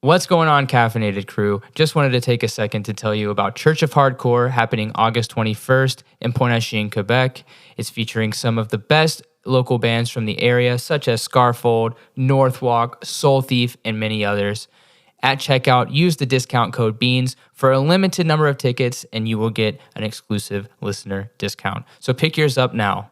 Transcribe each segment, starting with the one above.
What's going on, caffeinated crew? Just wanted to take a second to tell you about Church of Hardcore happening August 21st in Pointe-à-Cher, Quebec. It's featuring some of the best local bands from the area, such as Scarfold, Northwalk, Soul Thief, and many others. At checkout, use the discount code BEANS for a limited number of tickets, and you will get an exclusive listener discount. So pick yours up now.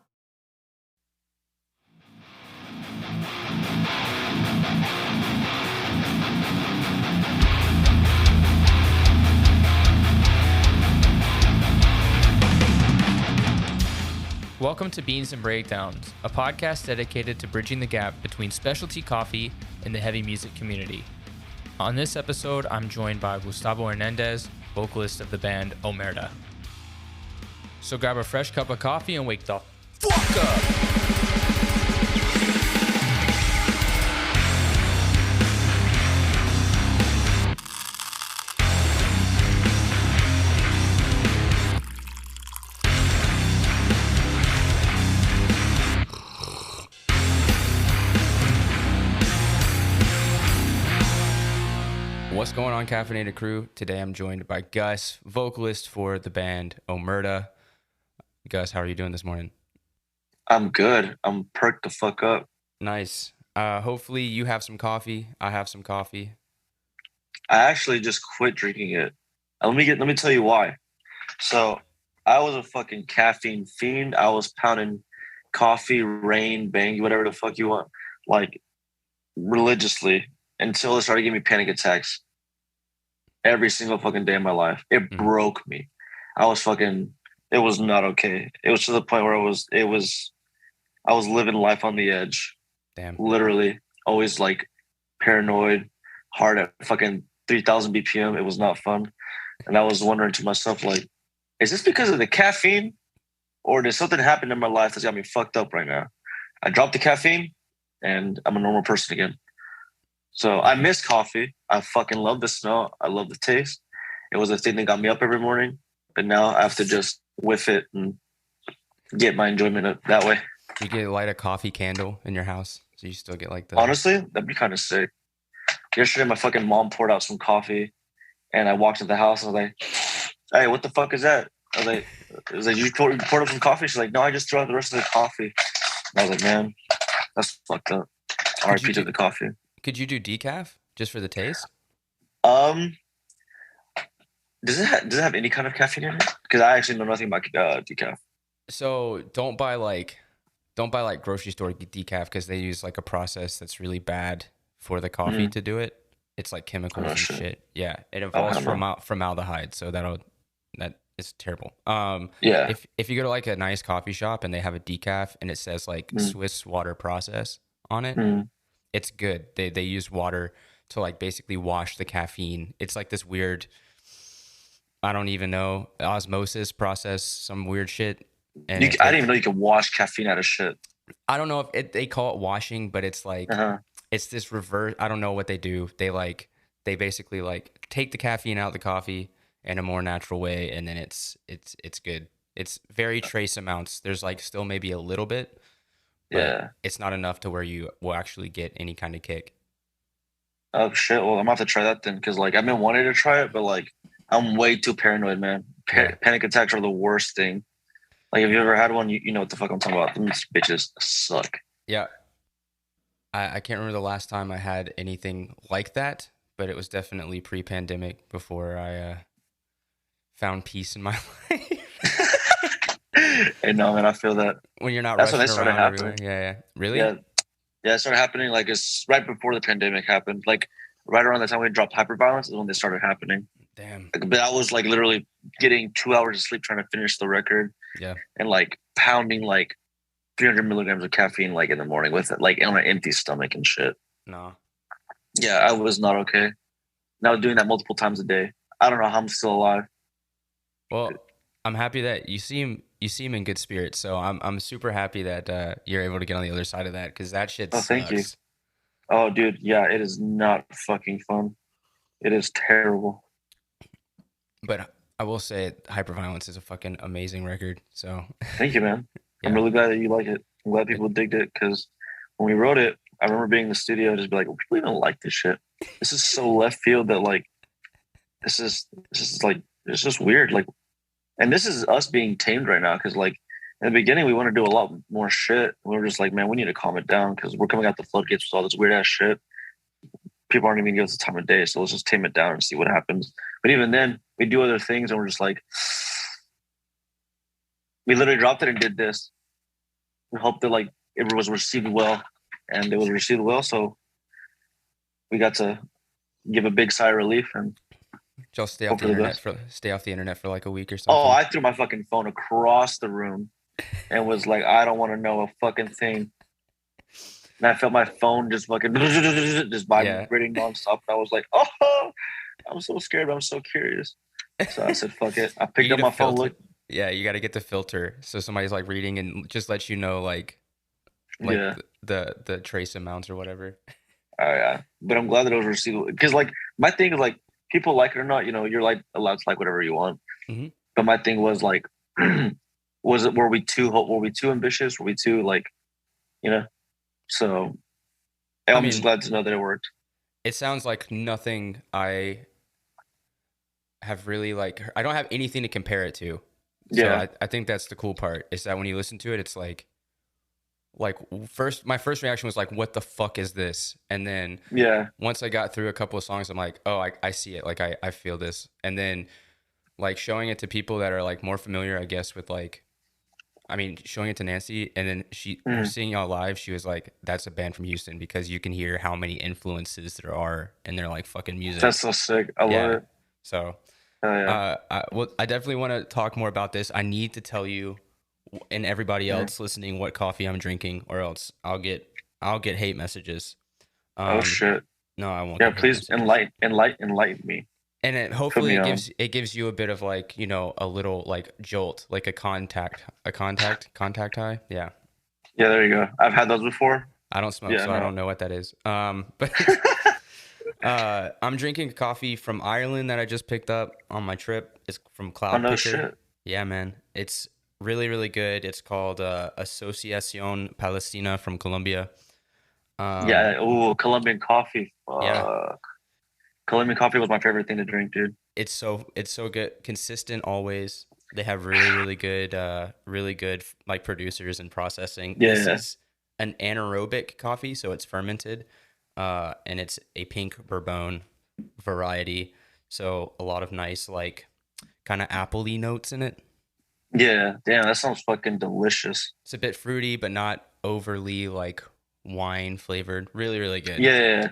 Welcome to Beans and Breakdowns, a podcast dedicated to bridging the gap between specialty coffee and the heavy music community. On this episode, I'm joined by Gustavo Hernandez, vocalist of the band Omerta. So grab a fresh cup of coffee and wake the fuck up! What's going on, caffeinated crew? Today I'm joined by Gus, vocalist for the band Omerta. Gus, how are you doing this morning? I'm good. I'm perked the fuck up. Nice. Hopefully you have some coffee. I have some coffee. I actually just quit drinking it. Let me tell you why. So I was a fucking caffeine fiend. I was pounding coffee, rain, bang, whatever the fuck you want, like religiously until it started giving me panic attacks every single fucking day of my life. It broke me. It was not okay. It was to the point where I was living life on the edge. Damn. Literally always like paranoid, hard at fucking 3,000 BPM. It was not fun. And I was wondering to myself, like, is this because of the caffeine or did something happen in my life that's got me fucked up right now? I dropped the caffeine and I'm a normal person again. So I miss coffee. I fucking love the smell. I love the taste. It was the thing that got me up every morning. But now I have to just whiff it and get my enjoyment that way. You get light a coffee candle in your house, so you still get like the... Honestly, that'd be kind of sick. Yesterday, my fucking mom poured out some coffee, and I walked into the house and I was like, "Hey, what the fuck is that?" I was like, "You poured up some coffee?" She's like, "No, I just threw out the rest of the coffee." And I was like, "Man, that's fucked up." R.I.P. to the coffee. Could you do decaf just for the taste? Does it have any kind of caffeine in it? Because I actually know nothing about decaf. So don't buy like grocery store decaf because they use like a process that's really bad for the coffee to do it. It's like chemicals and shit. Yeah, it involves formaldehyde, so that is terrible. Yeah. If you go to like a nice coffee shop and they have a decaf and it says like Swiss water process on it, it's good. They use water to like basically wash the caffeine. It's like this weird, I don't even know, osmosis process, some weird shit. And I didn't even know you could wash caffeine out of shit. I don't know if they call it washing, but it's like it's this reverse. I don't know what they do. They basically like take the caffeine out of the coffee in a more natural way, and then it's good. It's very trace amounts. There's like still maybe a little bit. But it's not enough to where you will actually get any kind of kick. Oh shit! Well, I'm gonna have to try that then, because like I've been wanting to try it, but like I'm way too paranoid, man. Panic attacks are the worst thing. Like, if you ever had one, you know what the fuck I'm talking about. These bitches suck. Yeah. I can't remember the last time I had anything like that, but it was definitely pre-pandemic before I found peace in my life. Hey, no, man, I feel that. When you're not That's rushing when it started around happening. Everywhere. Yeah. Really? Yeah, it started happening like it's right before the pandemic happened. Like right around the time we dropped Hyperviolence is when they started happening. Damn. But I was like literally getting 2 hours of sleep trying to finish the record. Yeah. And like pounding like 300 milligrams of caffeine like in the morning with it, like on an empty stomach and shit. No. Yeah, I was not okay. Now doing that multiple times a day. I don't know how I'm still alive. Well, I'm happy that you seem in good spirits. So I'm super happy that you're able to get on the other side of that, because that shit sucks. Thank you. Oh, dude, yeah, it is not fucking fun. It is terrible. But I will say Hyperviolence is a fucking amazing record. So thank you, man. Yeah. I'm really glad that you like it. I'm glad people digged it, because when we wrote it, I remember being in the studio just be like, well, people even like this shit. this is so left field that like this is like it's just weird. Like, and this is us being tamed right now because like in the beginning we want to do a lot more shit. We were just like, man, we need to calm it down because we're coming out the floodgates with all this weird ass shit. People aren't even giving us the time of day, so let's just tame it down and see what happens. But even then, we do other things and we're just like, we literally dropped it and did this. We hope that like it was received well, and it was received well. So we got to give a big sigh of relief and just stay off the internet for like a week or something. Oh, I threw my fucking phone across the room and was like, I don't want to know a fucking thing. And I felt my phone just fucking just vibrating nonstop. And I was like, oh, I'm so scared, but I'm so curious. So I said, fuck it. I picked up my phone. Look. Yeah, you got to get the filter so somebody's like reading and just lets you know like the trace amounts or whatever. Oh yeah, but I'm glad that it was received because like my thing is like people like it or not, you know, you're like allowed to like whatever you want. Mm-hmm. But my thing was like, were we too ambitious? Were we too like, you know? So I'm just glad to know that it worked. It sounds like nothing I have really like. I don't have anything to compare it to. So I think that's the cool part is that when you listen to it, it's like my first reaction was like, what the fuck is this? And then once I got through a couple of songs, I'm like, oh, I see it. Like I feel this. And then like showing it to people that are like more familiar, I guess, with like, I mean, showing it to Nancy and then seeing y'all live, she was like, that's a band from Houston because you can hear how many influences there are in their like fucking music. That's so sick. I love it. So I definitely want to talk more about this. I need to tell you and everybody else listening what coffee I'm drinking, or else I'll get hate messages. Oh shit! No, I won't. Yeah, please enlighten me. And hopefully it gives you a bit of like, you know, a little like jolt, like a contact high. Yeah. Yeah, there you go. I've had those before. I don't smoke, I don't know what that is. But I'm drinking coffee from Ireland that I just picked up on my trip. It's from Cloud Picker. Shit. Yeah, man. It's really, really good. It's called Asociacion Palestina from Colombia. Colombian coffee. Fuck. Yeah. Colombian coffee was my favorite thing to drink, dude. It's so good. Consistent always. They have really good like producers and processing. Yeah. This is an anaerobic coffee, so it's fermented. And it's a pink bourbon variety. So a lot of nice, like, kind of apple-y notes in it. Yeah, damn, that sounds fucking delicious. It's a bit fruity, but not overly, like, wine flavored. Really, really good. Yeah.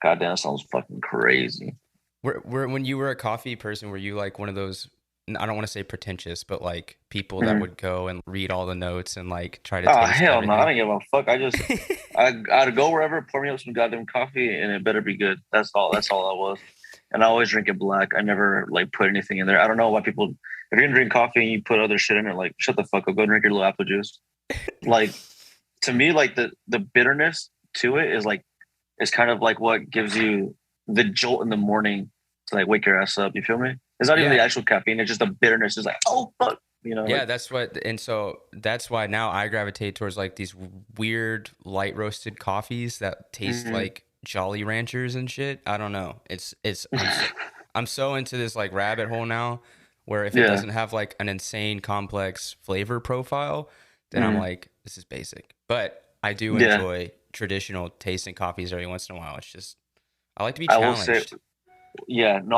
Goddamn, that sounds fucking crazy. When you were a coffee person, were you, like, one of those, I don't want to say pretentious, but, like, people that would go and read all the notes and, like, try to taste hell everything? No, I don't give a fuck. I'd go wherever, pour me up some goddamn coffee, and it better be good. That's all that was. And I always drink it black. I never, like, put anything in there. I don't know why people, if you're gonna drink coffee and you put other shit in it, like, shut the fuck up. Go drink your little apple juice. Like, to me, like, the bitterness to it is, like, it's kind of like what gives you the jolt in the morning to, like, wake your ass up. You feel me? It's not even the actual caffeine. It's just the bitterness. It's like, oh, fuck. You know? Yeah, like, that's why now I gravitate towards, like, these weird light roasted coffees that taste like Jolly Ranchers and shit. I don't know. I'm so into this, like, rabbit hole now where if it doesn't have, like, an insane complex flavor profile, then I'm like, this is basic. But I do enjoy traditional tasting coffees every once in a while. It's just, I like to be challenged. I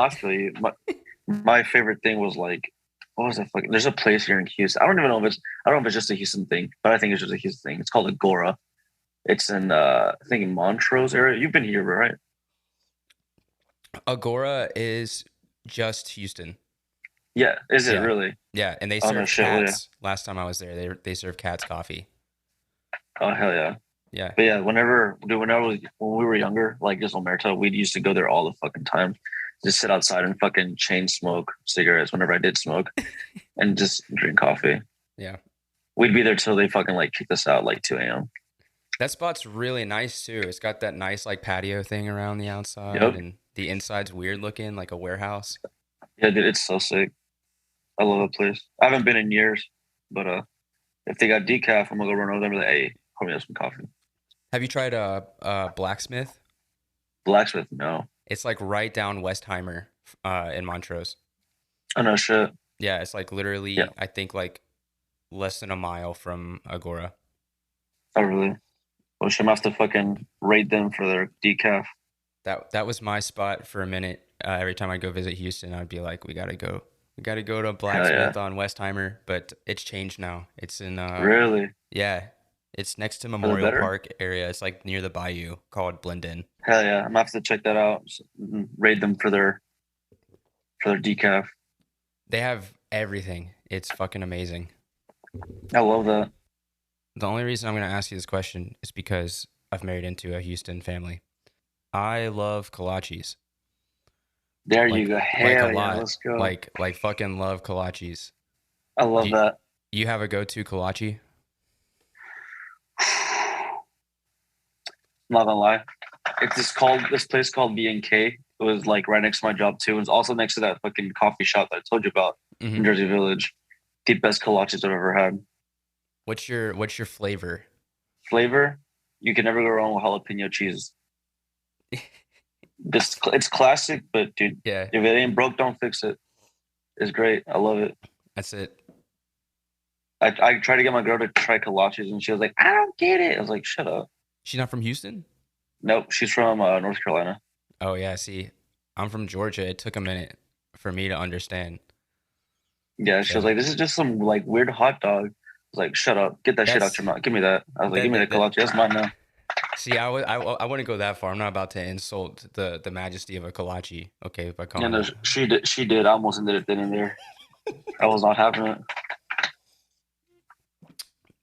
feel you. My favorite thing was, like, what was that fucking? There's a place here in Houston. I don't know if it's just a Houston thing, but I think it's just a Houston thing. It's called Agora. It's in I think in Montrose area. You've been here, right? Agora is just Houston. Yeah, is it really? Yeah, and they serve Cats. Last time I was there, they serve Cats coffee. Oh hell yeah! Yeah, but yeah, when we were younger, like just Omerta, we used to go there all the fucking time. Just sit outside and fucking chain smoke cigarettes whenever I did smoke, and just drink coffee. Yeah, we'd be there till they fucking like kicked us out like 2 a.m. That spot's really nice too. It's got that nice like patio thing around the outside, and the inside's weird looking, like a warehouse. Yeah, dude, it's so sick. I love that place. I haven't been in years, but if they got decaf, I'm gonna go run over there and be like, hey, pour me up some coffee. Have you tried Blacksmith? Blacksmith, no. It's like right down Westheimer in Montrose. Oh no shit. Yeah, it's like Yeah. literally, I think like less than a mile from Agora. Oh really? Well, I'm gonna have to fucking rate them for their decaf. That was my spot for a minute. Every time I go visit Houston, I'd be like, we gotta go to Hell yeah. Blacksmith on Westheimer, but it's changed now. It's in Really? yeah, it's next to For the Memorial better? Park area. It's like near the bayou called Blendin. Hell yeah. I'm gonna have to check that out. Rate them for their decaf. They have everything. It's fucking amazing. I love that. The only reason I'm gonna ask you this question is because I've married into a Houston family. I love kolaches. There you Like go. a Hell yeah. lot. Let's go. Like fucking love kolaches. I love Do that. you have a go-to kolache? Not gonna lie. It's this place called B&K. It was like right next to my job too. It was also next to that fucking coffee shop that I told you about in Mhm. Jersey Village. The best kolaches I've ever had. What's your flavor? Flavor, you can never go wrong with jalapeno cheese. It's classic, but dude, Yeah, if it ain't broke, don't fix it. It's great. I love it. that's it. I tried to get my girl to try kolaches, and she was like, "I don't get it." I was like, "Shut up." She's not from Houston? Nope, she's from North Carolina. Oh yeah, see, I'm from Georgia. It took a minute for me to understand. Yeah, she was Yeah. like, "This is just some like weird hot dog." I was like, "Shut up! Get that shit out That's your mouth. Give me that." I was like, "Give me the that kolache. That's mine now." see, I wouldn't go that far. I'm not about to insult the majesty of a kolache. Okay, by Yeah, calling no, it. she did. She did. I almost ended it then and there. I was not having it.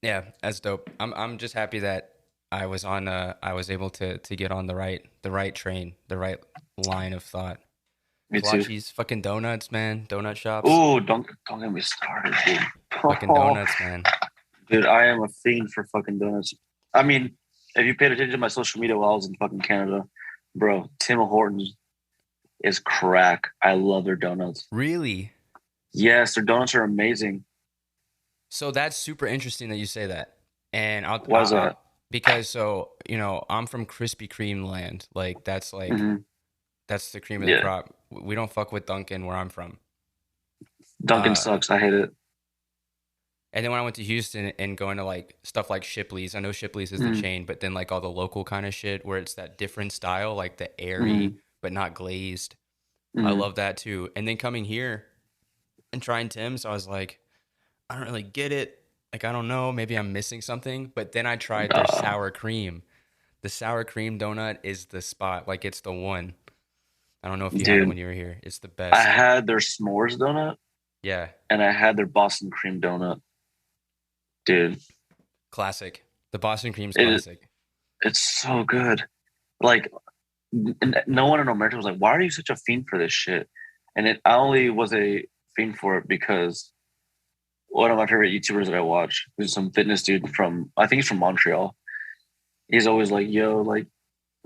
Yeah, that's dope. I'm just happy that I was able to get on the right train, the right line of thought. Me too. Kolaches, fucking donuts, man. Donut shops. Oh, don't get me started, dude. Fucking donuts, man. Dude, I am a fiend for fucking donuts. I mean, if you paid attention to my social media while I was in fucking Canada, bro, Tim Hortons is crack. I love their donuts. Really? Yes, their donuts are amazing. So that's super interesting that you say that. And Why is that? because so, I'm from Krispy Kreme land. Like that's Mhm. that's the cream of the Yeah, crop. We don't fuck with Dunkin' where I'm from. Dunkin' Uh sucks. I hate it. and then when I went to Houston and going to like stuff like Shipley's, I know Shipley's is the Mhm. chain, but then like all the local kind of shit where it's that different style, like the airy Mhm. but not glazed. I Mhm. love that too. And then coming here and trying Tim's, I was like, I don't really get it. Like, I don't know. Maybe I'm missing something. But then I tried their Nah, sour cream. The sour cream donut is the spot. Like, it's the one. I don't know if you had it when dude. you were here. It's the I best. had their s'mores donut Yeah. and I had their Boston cream donut. Dude, Classic. The Boston cream's it classic. it's so good. Like, no one in Omerta was like, "Why are you such a fiend for this shit?" And I only was a fiend for it because one of my favorite YouTubers that I watch is some fitness dude I think he's from Montreal. He's always like, "Yo, like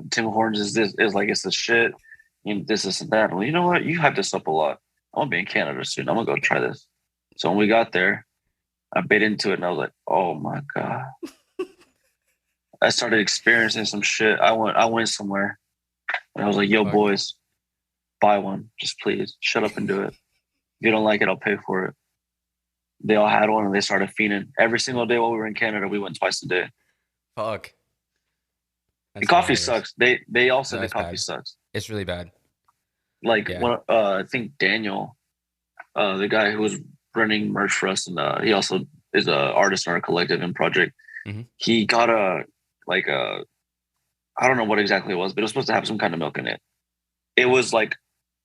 Tim Hortons is like it's the shit, this and that." I'm like, you know what? You hype this up a lot. I'm gonna be in Canada soon. I'm gonna go try this. So when we got there, I bit into it and I was like, "Oh my god!" I started experiencing some shit. I went somewhere and I was like, "Yo, Fuck. boys, buy one, just please. Shut up and do it. If you don't like it, I'll pay for it." They all had one and they started fiending. Every single day while we were in Canada, we went twice a day. Fuck. The That's coffee hilarious. sucks. They all said No, the it's coffee bad. sucks. It's really bad. Like Yeah. when I think Daniel, the guy who was running merch for us, and he also is an artist in our collective and project. Mhm. He got I don't know what exactly it was, but it was supposed to have some kind of milk in it. It was like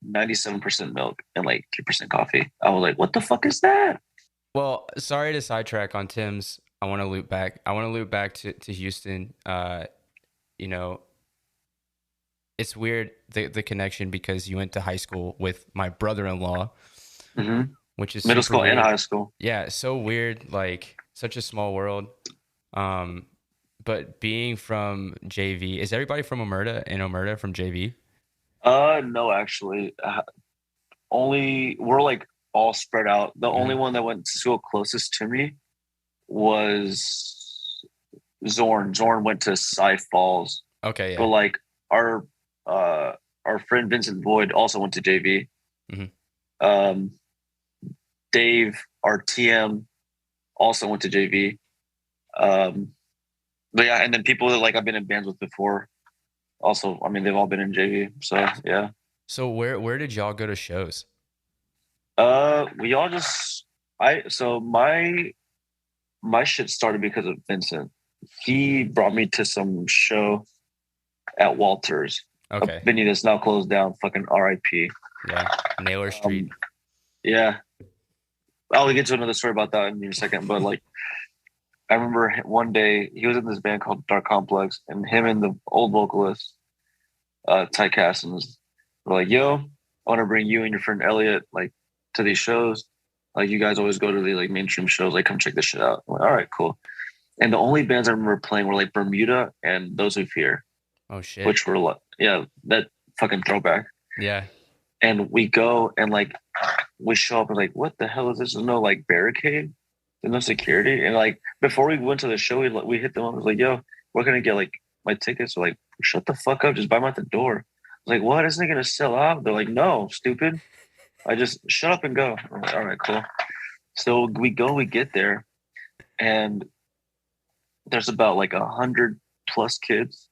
97% milk and like 3% coffee. I was like, "What the fuck is that?" Well, sorry to sidetrack on Tim's. I want to loop back. I want to loop back to Houston. You know, it's weird the connection because you went to high school with my brother-in-law, hmm which is Middle super school and weird. high school. Yeah, so weird, like such a small world. Um, but being from JV, is everybody from Omerta from JV? No, actually, only we're like all spread out. The only Hmm. one that went to school closest to me was Zorn. Zorn went to Cy Falls, Okay, but yeah. like our our friend Vincent Boyd also went to JV. Mm-hmm. Dave, our TM, also went to JV. But yeah, and then people that like I've been in bands with before. Also, I mean, they've all been in JV. So yeah. So where did y'all go to shows? We all just so my shit started because of Vincent. He brought me to some show at Walters, Okay. a venue that's now closed down. Fucking RIP. Yeah, Naylor Street. Yeah, I'll get to another story about that in a second. But like, I remember one day he was in this band called Dark Complex, and him and the old vocalist, Ty Cassins, were like, "Yo, I want to bring you and your friend Elliot like to these shows. Like, you guys always go to the like mainstream shows. Like, come check this shit out." I'm like, all right, cool. And the only bands I remember playing were like Bermuda and Those Who Fear. Oh shit. Which were like, yeah, that fucking throwback. Yeah. And we go and like we show up and like, what the hell is this? There's no like barricade, there's no security. And like before we went to the show, we hit them up. I was like, yo, we're gonna get like my tickets. They're like, shut the fuck up, just buy them at the door. I was like, what? Isn't it gonna sell out? They're like, no, stupid. I just shut up and go. I'm like, all right, cool. So we get there, and there's about like 100 plus kids.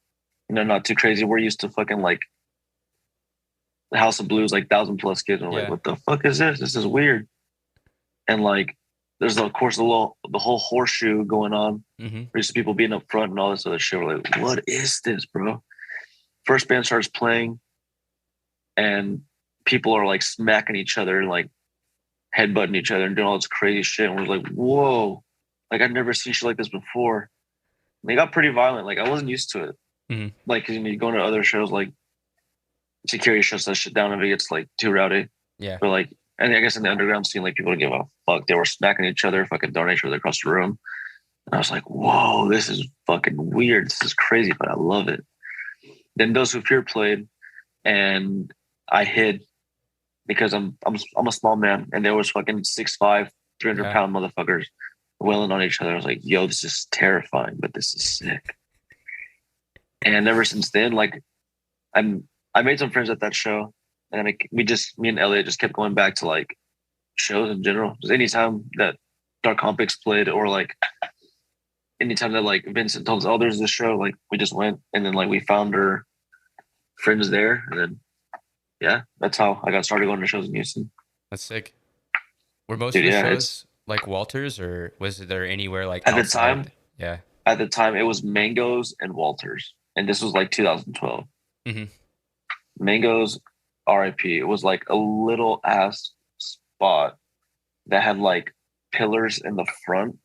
You know, not too crazy. We're used to fucking like the House of Blues, like 1,000 plus kids. And we're like, what the fuck is this? This is weird. And like, there's of course the whole horseshoe going on. Mm-hmm. There's people being up front and all this other shit. We're like, what is this, bro? First band starts playing, and people are like smacking each other and like headbutting each other and doing all this crazy shit. And we're like, whoa, like I've never seen shit like this before. And they got pretty violent. Like I wasn't used to it. Mm-hmm. Like, you know, you go to other shows, like security shuts that shit down if it gets like too rowdy. Yeah. But like, and I guess in the underground scene, like people don't give a fuck. They were smacking each other, fucking throwing each other across the room. And I was like, whoa, this is fucking weird. This is crazy, but I love it. Then Those Who Fear played, and I hid because I'm a small man, and there was fucking 6'5", 300-pound motherfuckers wailing on each other. I was like, yo, this is terrifying, but this is sick. And ever since then, like, I made some friends at that show, and me and Elliot just kept going back to like shows in general. Just anytime that Dark Complex played, or like anytime that like Vincent told us, oh, there's this show, like we just went, and then like we found our friends there, and then yeah, that's how I got started going to shows in Houston. That's sick. Were most of the shows like Walters, or was there anywhere like at outside? The time? Yeah, at the time it was Mangoes and Walters, and this was like 2012. Mm-hmm. Mangoes, RIP. It was like a little ass spot that had like pillars in the front.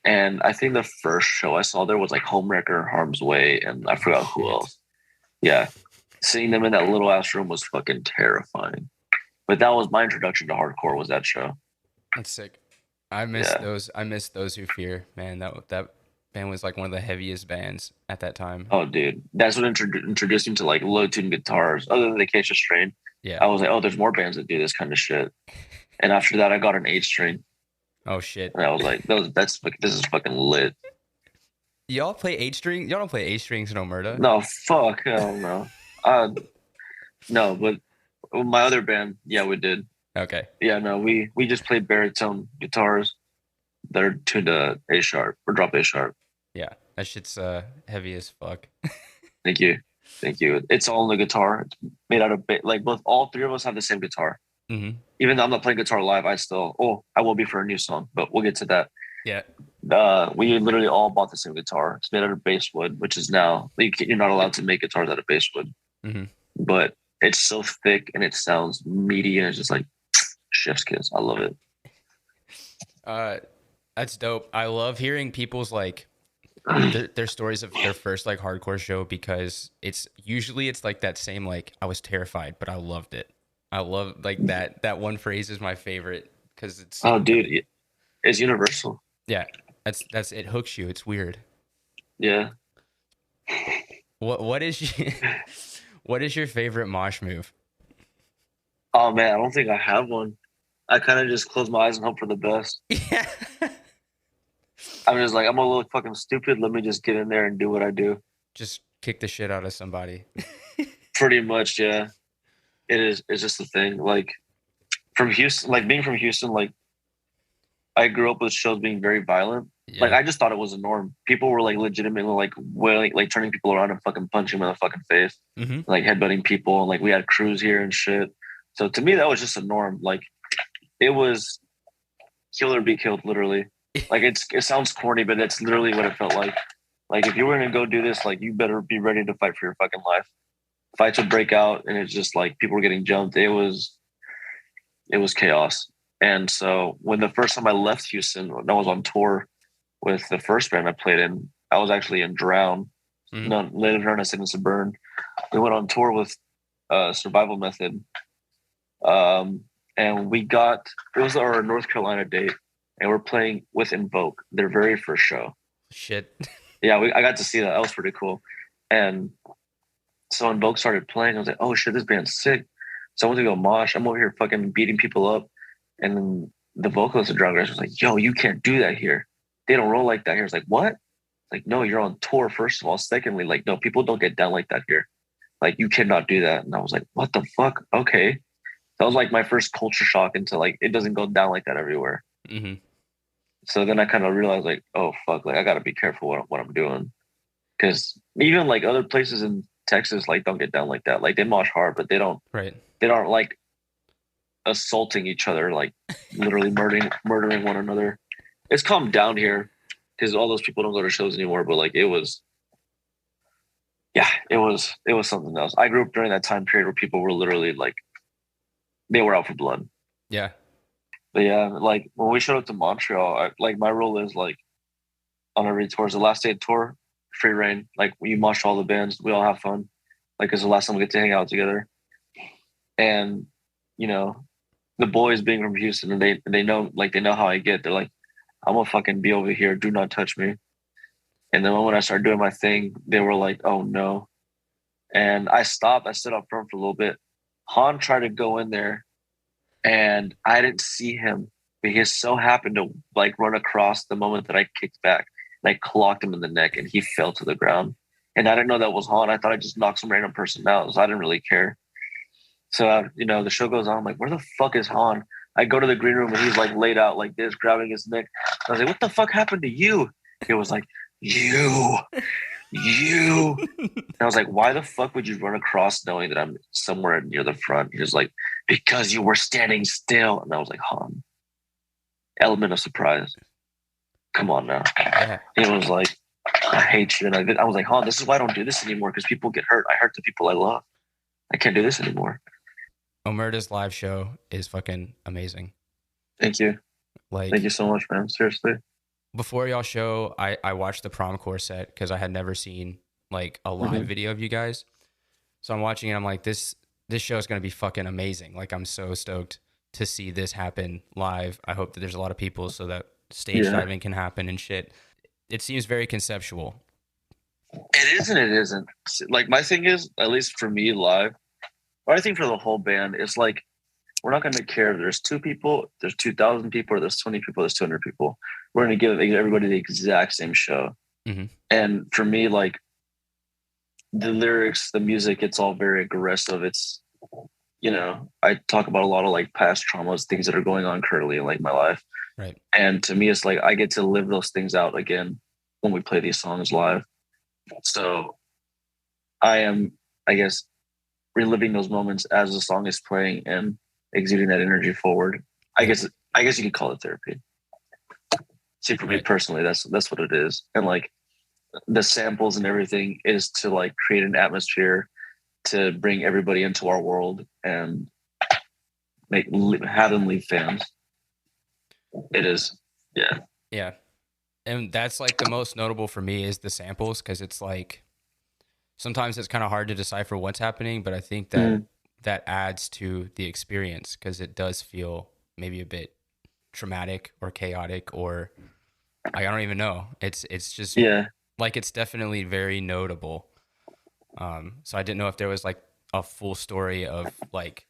And I think the first show I saw there was like Homewrecker, Harm's Way, and I forgot who else. Yeah. Seeing them in that little ass room was fucking terrifying. But that was my introduction to hardcore, was that show. That's sick. I miss those. I miss Those Who Fear, man. That band was like one of the heaviest bands at that time. Oh, dude. That's what introduced me to like low tune guitars. Other than the Acacia Strain. Yeah. I was like, oh, there's more bands that do this kind of shit. And after that, I got an 8-string. Oh, shit. And I was like, this is fucking lit. Y'all play 8-string? Y'all don't play 8-strings in Omerta? No, fuck. Hell no. No, but my other band, yeah, we did. Okay. Yeah, no, we just played baritone guitars that are tuned to A sharp or drop A sharp. Yeah, that shit's heavy as fuck. Thank you. It's all in the guitar. It's made out of like all three of us have the same guitar. Mm-hmm. Even though I'm not playing guitar live, I will be for a new song, but we'll get to that. Yeah. We literally all bought the same guitar. It's made out of basswood, which is now you're not allowed to make guitars out of basswood. Mm-hmm. But it's so thick and it sounds meaty, and it's just like chef's kiss. I love it. That's dope. I love hearing people's like their stories of their first like hardcore show, because it's like that same like, I was terrified but I loved it. I love like that one phrase is my favorite, because it's dude, it's universal. Yeah, that's it hooks you. It's weird. Yeah. What is your favorite mosh move? Oh man, I don't think I have one. I kind of just close my eyes and hope for the best. Yeah. I'm just like, I'm a little fucking stupid. Let me just get in there and do what I do. Just kick the shit out of somebody. Pretty much, yeah. It is. It's just the thing. Like from Houston, like being from Houston, like I grew up with shows being very violent. Yeah. Like I just thought it was a norm. People were like legitimately like wailing, like turning people around and fucking punching them in the fucking face, like headbutting people. And like we had crews here and shit. So to me, that was just a norm. Like it was kill or be killed, literally. Like it sounds corny, but that's literally what it felt like. Like if you were gonna go do this, like you better be ready to fight for your fucking life. Fights would break out, and it's just like people were getting jumped. It was chaos. And so when the first time I left Houston, when I was on tour with the first band I played in, I was actually in Drown, later on as to Burn. We went on tour with Survival Method, and it was our North Carolina date, and we're playing with Invoke, their very first show. Shit. Yeah, I got to see that. That was pretty cool. And so Invoke started playing. I was like, oh shit, this band's sick. So I went to go mosh. I'm over here fucking beating people up. And then the vocalist of Drown was like, yo, you can't do that here. They don't roll like that here. It's like, what? Like, no, you're on tour, first of all. Secondly, like, no, people don't get down like that here. Like, you cannot do that. And I was like, what the fuck? Okay. That was like my first culture shock into like, it doesn't go down like that everywhere. So then I kind of realized like, oh, fuck, like I got to be careful what I'm doing. Because even like other places in Texas, like don't get down like that. Like they mosh hard, but they don't like assaulting each other, like literally murdering one another. It's calmed down here because all those people don't go to shows anymore. But like it was something else. I grew up during that time period where people were literally like they were out for blood. Yeah. But yeah, like when we showed up to Montreal, like my rule is like on every tour, the last day of tour, free reign. Like you mosh all the bands, we all have fun. Like it's the last time we get to hang out together. And you know, the boys being from Houston, and they know how I get. They're like, I'm gonna fucking be over here. Do not touch me. And then when I started doing my thing, they were like, oh no. And I stopped. I stood up front for a little bit. Han tried to go in there, and I didn't see him. But he so happened to like run across the moment that I kicked back. And I clocked him in the neck, and he fell to the ground. And I didn't know that was Han. I thought I just knocked some random person out, so I didn't really care. So, the show goes on. I'm like, where the fuck is Han? I go to the green room and he's like laid out like this, grabbing his neck. I was like, what the fuck happened to you? He was like, you. And I was like, why the fuck would you run across knowing that I'm somewhere near the front? He was like, because you were standing still. And I was like, Han, element of surprise. Come on now. Yeah. He was like, I hate you. And I was like, Han, this is why I don't do this anymore, because people get hurt. I hurt the people I love. I can't do this anymore. Omerta's live show is fucking amazing. Thank you. Thank you so much, man. Seriously. Before y'all show, I watched the prom core set because I had never seen like a live video of you guys. So I'm watching it. I'm like, this show is going to be fucking amazing. Like I'm so stoked to see this happen live. I hope that there's a lot of people so that stage diving can happen and shit. It seems very conceptual. It is and it isn't. Like my thing is, at least for me live, or I think for the whole band, it's like we're not going to care if there's 2 people, there's 2,000 people, or there's 20 people, there's 200 people. We're going to give everybody the exact same show. And for me, like the lyrics, the music, it's all very aggressive. It's, I talk about a lot of like past traumas, things that are going on currently in like my life. Right. And to me, it's like I get to live those things out again when we play these songs live. So I am, I guess, reliving those moments as the song is playing and exuding that energy forward. I guess you could call it therapy. See, for me personally, that's what it is. And like the samples and everything is to like create an atmosphere to bring everybody into our world and have them leave fans. It is, yeah. Yeah. And that's like the most notable for me is the samples, because it's like sometimes it's kind of hard to decipher what's happening, but I think that that adds to the experience because it does feel maybe a bit traumatic or chaotic or I don't even know. It's just like it's definitely very notable. So I didn't know if there was like a full story of like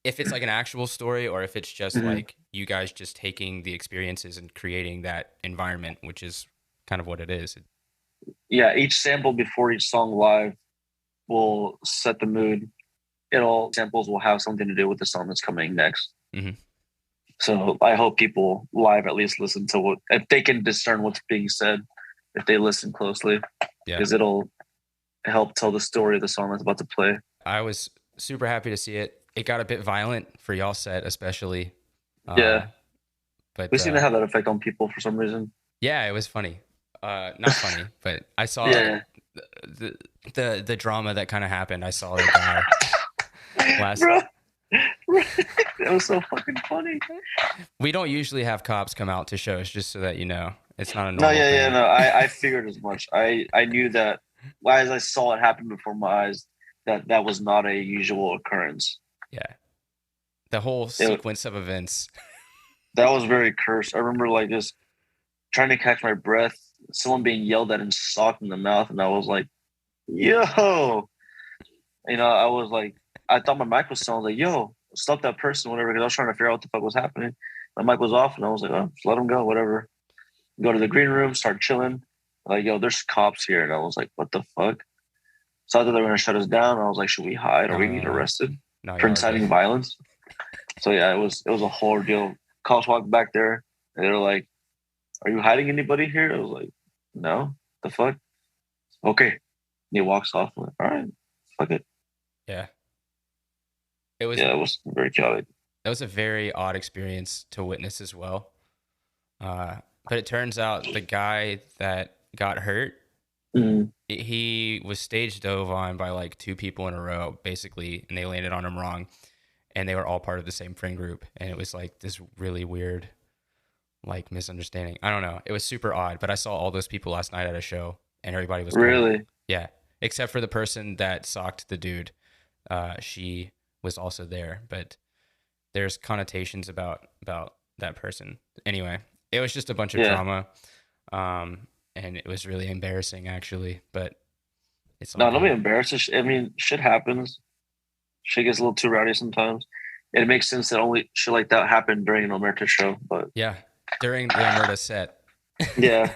if it's like an actual story or if it's just like you guys just taking the experiences and creating that environment, which is kind of what it is. yeah, each sample before each song live will set the mood. Samples will have something to do with the song that's coming next. Mm-hmm. So I hope people live at least listen to what, if they can discern what's being said, if they listen closely, because it'll help tell the story of the song that's about to play. I was super happy to see it. It got a bit violent for y'all set, especially. Yeah. But we seem to have that effect on people for some reason. Yeah, it was funny. Not funny, but I saw the drama that kind of happened. I saw the guy last. Bro, that was so fucking funny. We don't usually have cops come out to shows, just so that you know. It's not a normal thing. No. I figured as much. I knew that as I saw it happen before my eyes, that was not a usual occurrence. Yeah, the whole sequence of events. That was very cursed. I remember like just trying to catch my breath, someone being yelled at and socked in the mouth, and I was like, yo. I was like, I thought my mic was still. I was like, yo, stop that person, whatever, because I was trying to figure out what the fuck was happening. My mic was off, and I was like, oh, just let him go, whatever. Go to the green room, start chilling. Like, yo, there's cops here. And I was like, what the fuck? So I thought they were going to shut us down. I was like, should we hide? Or we get arrested for inciting violence? So yeah, it was a whole ordeal. Cops walked back there, and they were like, are you hiding anybody here? I was like, no. The fuck? Okay. And he walks off. I'm like, all right, fuck it. Yeah. It was very chaotic. That was a very odd experience to witness as well. But it turns out the guy that got hurt, he was stage dove on by like two people in a row, basically, and they landed on him wrong. And they were all part of the same friend group. And it was like this really weird, like, misunderstanding. I don't know. It was super odd. But I saw all those people last night at a show, and everybody was really? Yeah. Except for the person that socked the dude. She was also there. But there's connotations about that person. Anyway, it was just a bunch of drama. And it was really embarrassing, actually. But it's no, don't be embarrassed. I mean, shit happens. Shit gets a little too rowdy sometimes. And it makes sense that only shit like that happened during an Omerta show. But yeah, during the Omerta set. Yeah,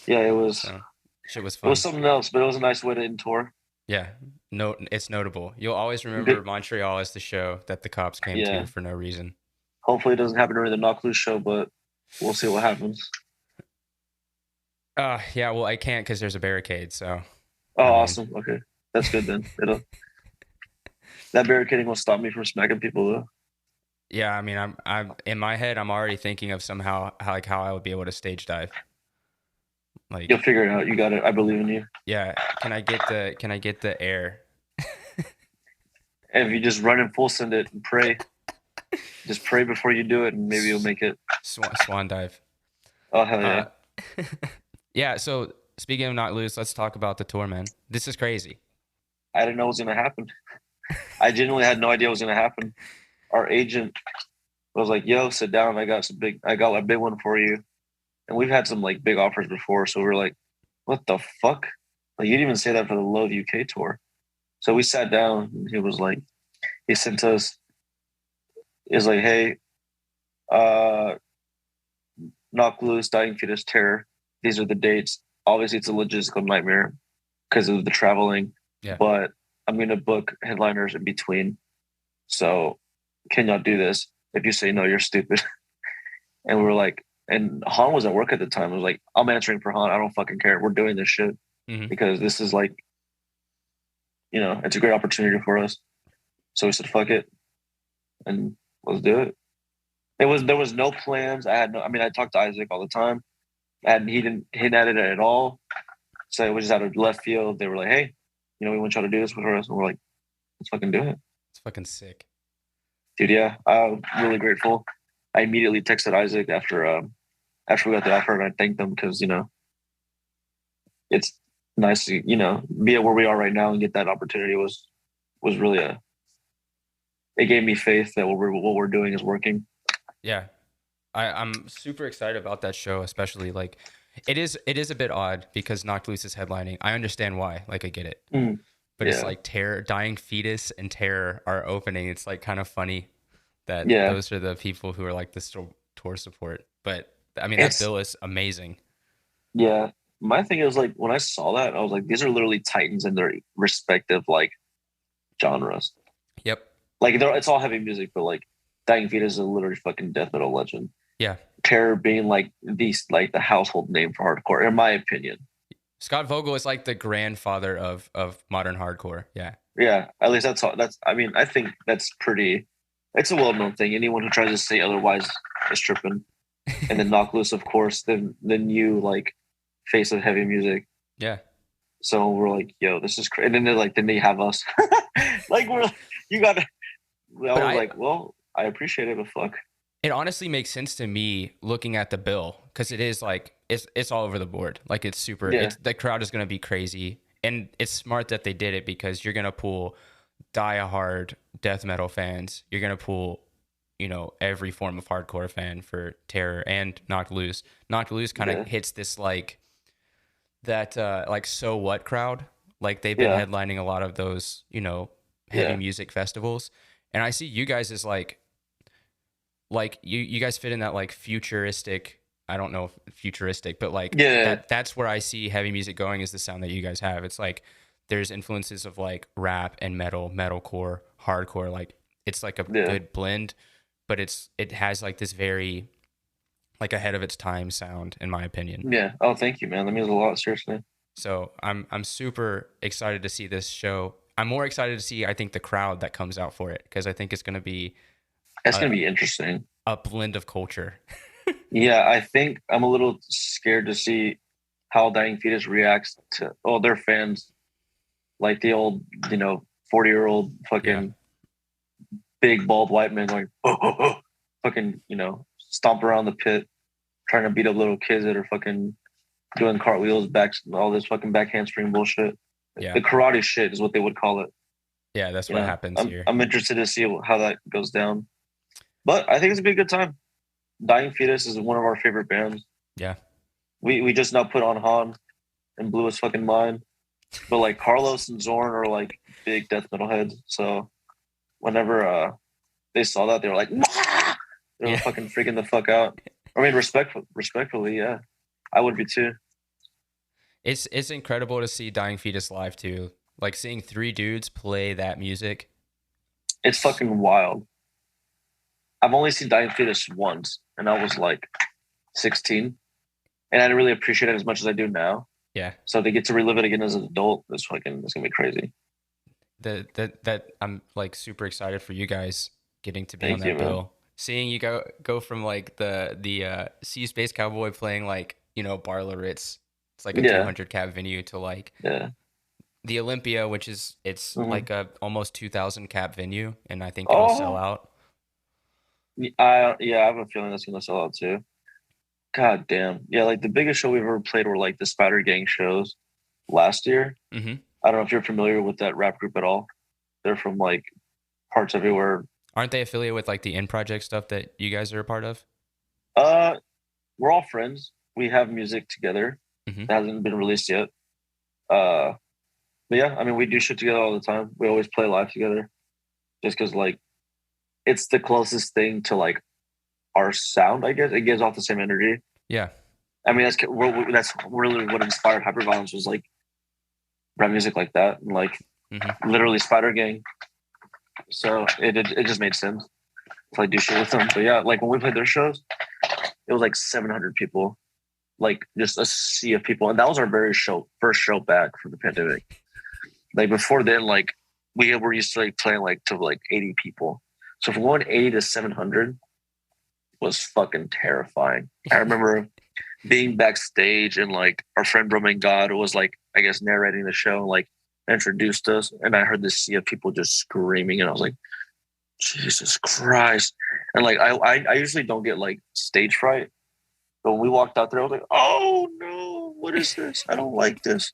it was. So, shit was fun. It was something else, but it was a nice way to end tour. Yeah, it's notable. You'll always remember Montreal as the show that the cops came to for no reason. Hopefully, it doesn't happen during the Knock Loose show, but we'll see what happens. Yeah, well, I can't because there's a barricade. So. Awesome. Okay, that's good then. That barricading will stop me from smacking people, though. Yeah, I mean, I'm in my head. I'm already thinking of somehow how I would be able to stage dive. Like, you'll figure it out. You got it. I believe in you. Yeah. Can I get the air? And if you just run and full send it and pray, just pray before you do it, and maybe you'll make it. Swan dive. Oh hell yeah! Yeah. So speaking of Not Loose, let's talk about the tour, man. This is crazy. I didn't know what was gonna happen. I genuinely had no idea what was gonna happen. Our agent was like, "Yo, sit down. I got a big one for you." And we've had some like big offers before, so we're like, "What the fuck?" Like, you didn't even say that for the Love UK tour. So we sat down, and he sent us. He's like, "Hey, Knock Loose, Dying Fetus, Terror. These are the dates. Obviously, it's a logistical nightmare because of the traveling. Yeah. But I'm going to book headliners in between. So can y'all do this? If you say no, you're stupid." And we were like, and Han was at work at the time. I was like, I'm answering for Han. I don't fucking care. We're doing this shit because this is like, it's a great opportunity for us. So we said, fuck it. And let's do it. There was no plans. I talked to Isaac all the time. He didn't hint at it at all. So it was just out of left field. They were like, hey, we want y'all to do this for us. And we're like, let's fucking do it. It's fucking sick. Dude, yeah. I'm really grateful. I immediately texted Isaac after we got the offer, and I thanked them because, it's nice to, be at where we are right now and get that opportunity was really it gave me faith that what we're doing is working. Yeah. I'm super excited about that show, especially like it is a bit odd because Knocked Loose is headlining. I understand why, like I get it. But it's like Dying Fetus and Terror are opening. It's like kind of funny that those are the people who are like the tour support. But I mean, that bill is amazing. Yeah. my thing is like when I saw that, I was like, these are literally titans in their respective like genres. Yep. Like it's all heavy music, but like Dying Fetus is a literally fucking death metal legend. Yeah. Terror being like the household name for hardcore, in my opinion. Scott Vogel is like the grandfather of modern hardcore. Yeah. Yeah, at least that's all. I mean, I think that's pretty. It's a well-known thing. Anyone who tries to say otherwise is tripping. And then Knock Loose, of course, the new like face of heavy music. Yeah. So we're like, yo, this is crazy. And then they're like, then they have us. Like you gotta. I was like, well, I appreciate it, but fuck. It honestly makes sense to me looking at the bill because it is like it's all over the board. Like it's super. Yeah. The crowd is going to be crazy, and it's smart that they did it because you're going to pull die-hard death metal fans. You're going to pull, every form of hardcore fan for Terror and Knocked Loose. Knocked Loose kind of hits this like that like So What crowd. Like they've been headlining a lot of those heavy music festivals, and I see you guys as like you guys fit in that like futuristic, I don't know if futuristic, but like that's where I see heavy music going, is the sound that you guys have. It's like there's influences of like rap and metalcore, hardcore. Like it's like a good blend, but it has like this very like ahead of its time sound, in my opinion. Yeah. Oh, thank you, man. That means a lot, seriously. So I'm super excited to see this show. I'm more excited to see, I think, the crowd that comes out for it, because I think it's going to be interesting. A blend of culture. Yeah, I think I'm a little scared to see how Dying Fetus reacts to their fans, like the old, 40-year-old fucking big bald white men going, fucking, stomp around the pit, trying to beat up little kids that are fucking doing cartwheels, all this fucking back handspring bullshit. Yeah. The karate shit is what they would call it. Yeah, that's what happens here. I'm interested to see how that goes down. But I think it's gonna be a good time. Dying Fetus is one of our favorite bands. Yeah. We just now put on Han and blew his fucking mind. But like Carlos and Zorn are like big death metal heads. So whenever they saw that, they were like, Wah! They were fucking freaking the fuck out. I mean, respectfully, yeah. I would be too. It's incredible to see Dying Fetus live too. Like seeing 3 dudes play that music. It's fucking wild. I've only seen Dying Fetus once, and I was like 16, and I didn't really appreciate it as much as I do now. Yeah. So they get to relive it again as an adult. It's gonna be crazy. That I'm like super excited for you guys getting to be on that bill. Man. Seeing you go from like the Sea Space Cowboy playing like Bar La Ritz, it's like a 200 cap venue, to like the Olympia, which is like a almost 2,000 cap venue, and I think it'll sell out. I have a feeling that's gonna sell out too. God damn. Yeah, like the biggest show we've ever played were like the Spider Gang shows last year. Mm-hmm. I don't know if you're familiar with that rap group at all. They're from like parts everywhere. Aren't they affiliated with like the In Project stuff that you guys are a part of? We're all friends. We have music together. Mm-hmm. That hasn't been released yet. But yeah, I mean, we do shit together all the time. We always play live together, just because like it's the closest thing to like our sound, I guess. It gives off the same energy. Yeah. I mean, that's really what inspired Hyperviolence, was like rap music like that, and like literally Spider Gang. So it just made sense to like do shit with them. But yeah, like when we played their shows, it was like 700 people, like just a sea of people, and that was our first show back from the pandemic. Like before then, like we were used to like playing like to like 80 people. So from going 80 to 700 was fucking terrifying. I remember being backstage, and like our friend Roman God was like, I guess, narrating the show, like introduced us, and I heard this sea of people just screaming, and I was like, Jesus Christ. And like I usually don't get like stage fright, but when we walked out there, I was like, oh no, what is this? I don't like this.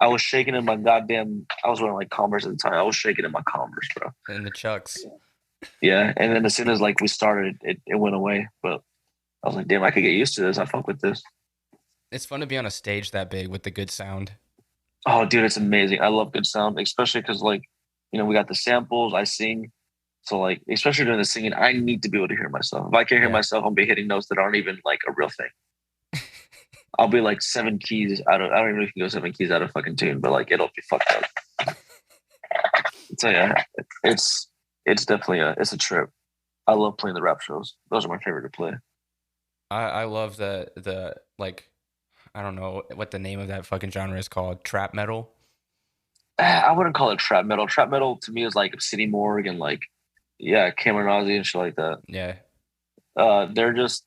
I was shaking in my I was wearing like Converse at the time. I was shaking in my Converse, bro. And the Chucks. Yeah, and then as soon as like we started, it went away. But I was like, damn, I could get used to this. I fuck with this. It's fun to be on a stage that big with the good sound. Oh, dude, it's amazing. I love good sound, especially because like, we got the samples. I sing, so like, especially during the singing, I need to be able to hear myself. If I can't hear myself, I'll be hitting notes that aren't even like a real thing. I'll be like 7 keys out of. I don't even know if you can go 7 keys out of fucking tune, but like it'll be fucked up. So yeah, it's definitely it's a trip. I love playing the rap shows. Those are my favorite to play. I love the like, I don't know what the name of that fucking genre is called, trap metal. I wouldn't call it trap metal. Trap metal to me is like City Morgue and like, yeah, Cameron Ozzy and shit like that. Yeah. They're just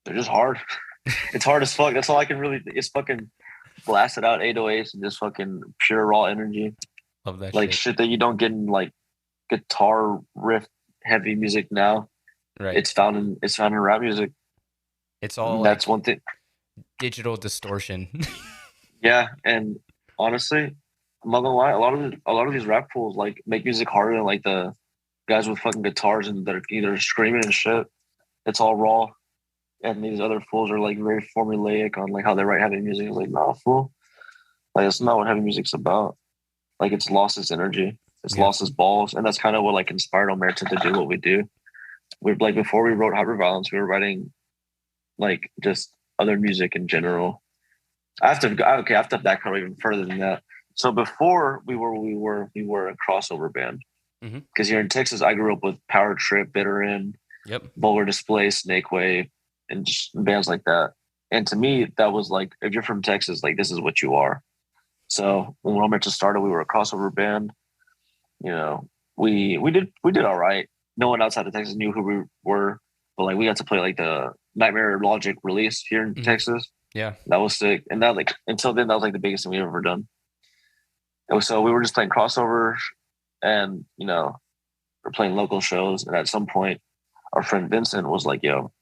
hard. It's hard as fuck. That's all I can really. It's fucking blast it out 808s and just fucking pure raw energy. Love that like shit that you don't get in like guitar riff heavy music now. Right. It's found in rap music. It's all that's like one thing. digital distortion. Yeah, and honestly, I'm not gonna lie, a lot of these rap fools like make music harder than like the guys with fucking guitars and that are either screaming and shit. It's all raw. And these other fools are like very formulaic on like how they write heavy music. It's like, nah, fool. Like it's not what heavy music's about. Like it's lost its energy. It's lost its balls. And that's kind of what like inspired Omerta to do what we do. We like before we wrote Hyperviolence, we were writing like just other music in general. I have to backtrack even further than that. So before we were a crossover band. Because here in Texas, I grew up with Power Trip, Bitter End, Vulgar Display, Snake Wave, and just bands like that. And to me, that was like, if you're from Texas, like this is what you are. So when Omerta started, we were a crossover band. You know, we did all right. No one outside of Texas knew who we were, but like we got to play like the Nightmare Logic release here in Texas. Yeah, that was sick. And that like until then, that was like the biggest thing we've ever done. And so we were just playing crossovers, and you know, we're playing local shows. And at some point, our friend Vincent was like, "Yo."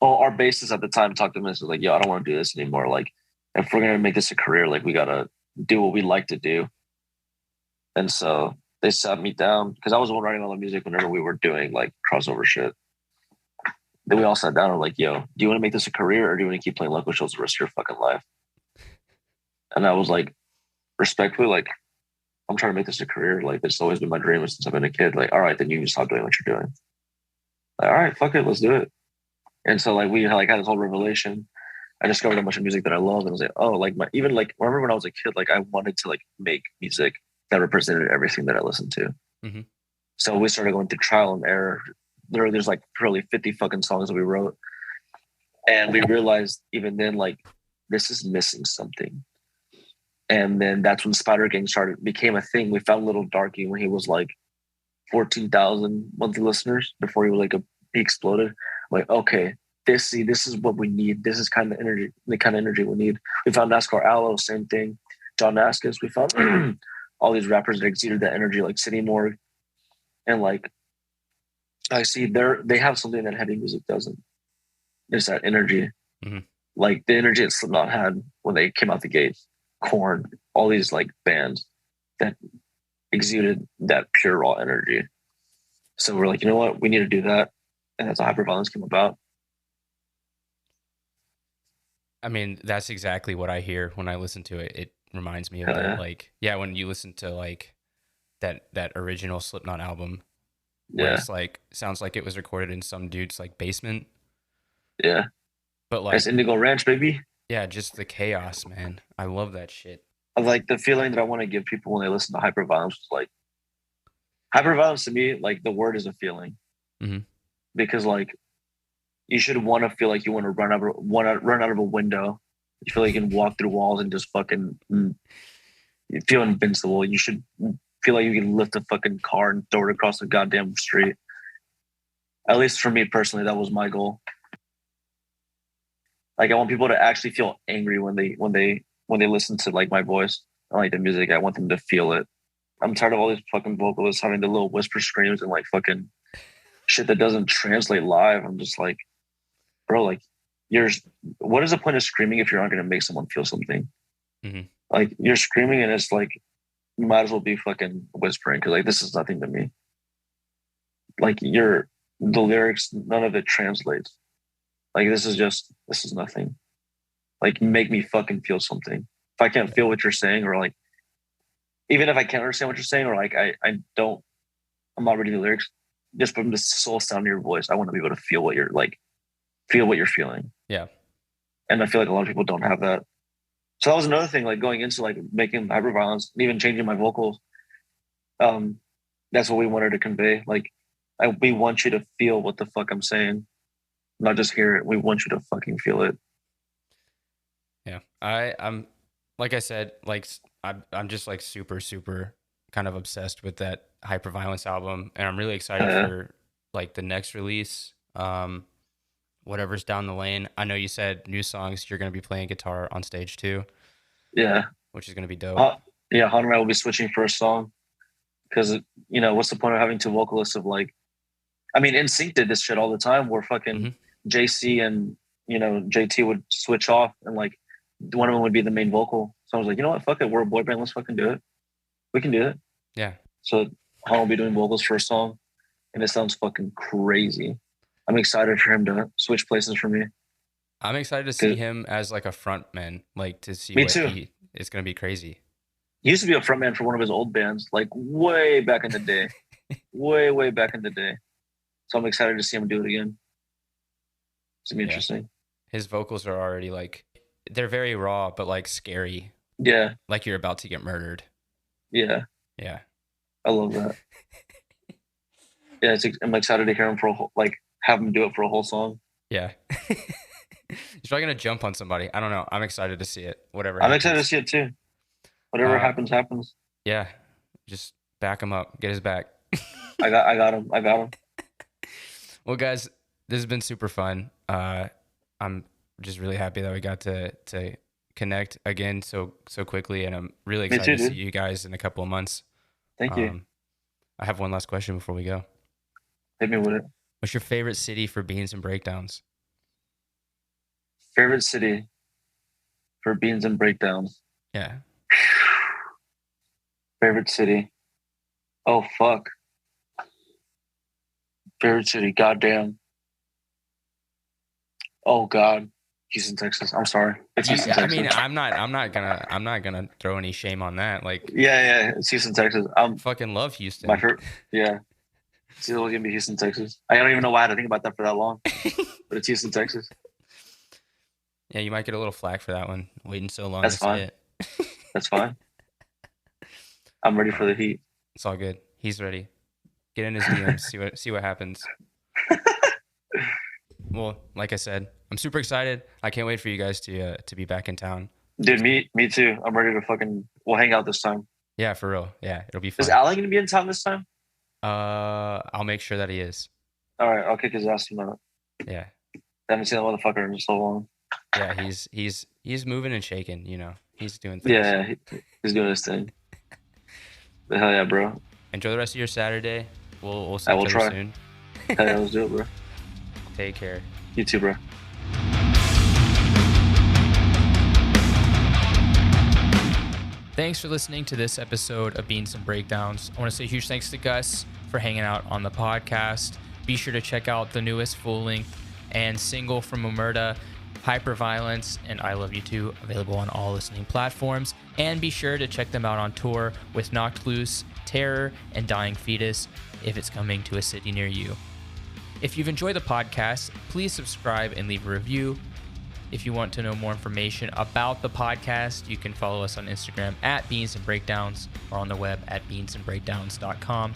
Well, our bassist at the time talked to him and was like, "Yo, I don't want to do this anymore. Like, if we're gonna make this a career, like we gotta do what we like to do." And so they sat me down because I was the one writing all the music whenever we were doing like crossover shit. Then we all sat down and were like, "Yo, do you want to make this a career or do you want to keep playing local shows the rest of your fucking life?" And I was like, respectfully, like, I'm trying to make this a career. Like, it's always been my dream since I've been a kid. Like, all right, then you can stop doing what you're doing. Like, all right, fuck it, let's do it. And so like we like had this whole revelation. I discovered a bunch of music that I love, and I was like, oh, like I remember when I was a kid, like I wanted to like make music that represented everything that I listened to. So we started going through trial and error. There's like probably 50 fucking songs that we wrote, and we realized even then like this is missing something. And then that's when Spider Gang became a thing. We found Little Darky when he was like 14,000 monthly listeners before he exploded. Like, okay, this is what we need. This is kind of the kind of energy we need. We found NASCAR Aloe, same thing. John Nascus. We found all these rappers that exuded that energy, like City Morgue, and like I see they have something that heavy music doesn't. It's that energy, like the energy that Slipknot had when they came out the gate. Korn, all these like bands that exuded that pure raw energy. So we're like, you know what, we need to do that, and that's how Hyperviolence came about. I mean, that's exactly what I hear when I listen to it. It reminds me of that. Yeah. Like, yeah, when you listen to like that original Slipknot album, where it's like sounds like it was recorded in some dude's like basement. Yeah, but like that's Indigo Ranch, baby. Yeah, just the chaos, man. I love that shit. I like the feeling that I want to give people when they listen to Hyperviolence. Is like Hyperviolence to me, like the word is a feeling, because like you should want to feel like you want to run out of a window. You feel like you can walk through walls and just fucking you feel invincible. You should feel like you can lift a fucking car and throw it across the goddamn street. At least for me personally, that was my goal. Like I want people to actually feel angry when they listen to like my voice and like the music. I want them to feel it. I'm tired of all these fucking vocalists having the little whisper screams and like fucking shit that doesn't translate live. I'm just like, bro, like what is the point of screaming if you're not going to make someone feel something? Like you're screaming and it's like, you might as well be fucking whispering. Cause like, this is nothing to me. Like the lyrics, none of it translates. Like this is nothing. Like make me fucking feel something. If I can't feel what you're saying, or like, even if I can't understand what you're saying, or like I'm not reading the lyrics, just from the soul sound of your voice, I want to be able to feel what you're feeling. Yeah. And I feel like a lot of people don't have that. So that was another thing, like going into like making Hyperviolence and even changing my vocals. That's what we wanted to convey. Like, we want you to feel what the fuck I'm saying, not just hear it. We want you to fucking feel it. Yeah, I'm like I said, like I'm just like super kind of obsessed with that Hyperviolence album, and I'm really excited for like the next release. Whatever's down the lane. I know you said new songs. You're gonna be playing guitar on stage too. Yeah, which is gonna be dope. Yeah, Han and I will be switching for a song because what's the point of having two vocalists of like, I mean, NSYNC did this shit all the time where fucking JC and JT would switch off and like one of them would be the main vocal. So I was like, you know what, fuck it, we're a boy band, let's fucking do it. We can do it. Yeah. So Han will be doing vocals for a song, and it sounds fucking crazy. I'm excited for him to switch places for me. I'm excited to see him as like a front man, like to see it's gonna be crazy. He used to be a front man for one of his old bands, like way back in the day. way back in the day. So I'm excited to see him do it again. It's gonna be interesting. His vocals are already like, they're very raw, but like scary. Yeah. Like you're about to get murdered. Yeah. Yeah. I love that. Yeah, I'm excited to hear him have him do it for a whole song. Yeah. He's probably gonna jump on somebody. I don't know. I'm excited to see it. Whatever. I'm excited to see it too. Whatever happens. Yeah. Just back him up. Get his back. I got him. Well, guys, this has been super fun. I'm just really happy that we got to connect again so quickly, and I'm really excited to see you guys in a couple of months. Thank you. I have one last question before we go. Hit me with it. What's your favorite city for beans and breakdowns? Favorite city for beans and breakdowns? Yeah. Favorite city? Oh, fuck. Favorite city? Goddamn. Oh, God. Houston, Texas. I'm sorry. It's Houston, Texas. I mean, I'm not gonna throw any shame on that. Like, yeah, it's Houston, Texas. Fucking love Houston. My favorite, yeah. It's always gonna be Houston, Texas. I don't even know why I had to think about that for that long, but it's Houston, Texas. Yeah, you might get a little flack for that one. Waiting so long. That's fine. That's fine. I'm ready for the heat. It's all good. He's ready. Get in his DMs. see what happens. Well, like I said, I'm super excited. I can't wait for you guys to be back in town. Dude, me too. I'm ready to we'll hang out this time. Yeah, for real. Yeah, it'll be fun. Is Alan gonna be in town this time? I'll make sure that he is. All right, I'll kick his ass tonight. Yeah. I haven't seen that motherfucker in so long. Yeah, he's moving and shaking. He's doing things. Yeah, he's doing his thing. But hell yeah, bro. Enjoy the rest of your Saturday. We'll see each other soon. Hell yeah, let's do it, bro. Take care. You too, bro. Thanks for listening to this episode of Beans and Breakdowns. I want to say huge thanks to Gus for hanging out on the podcast. Be sure to check out the newest full-length and single from Omerta, Hyperviolence, and I Love You Too, available on all listening platforms. And be sure to check them out on tour with Knocked Loose, Terror, and Dying Fetus if it's coming to a city near you. If you've enjoyed the podcast, please subscribe and leave a review. If you want to know more information about the podcast, you can follow us on Instagram at Beans and Breakdowns or on the web at beansandbreakdowns.com.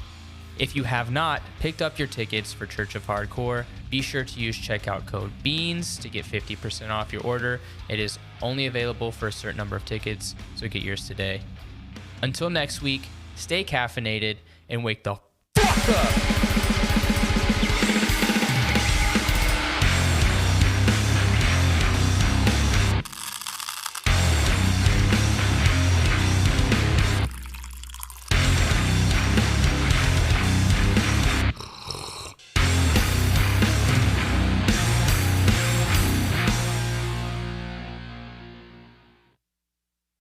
If you have not picked up your tickets for Church of Hardcore, be sure to use checkout code BEANS to get 50% off your order. It is only available for a certain number of tickets, so get yours today. Until next week, stay caffeinated and wake the fuck up!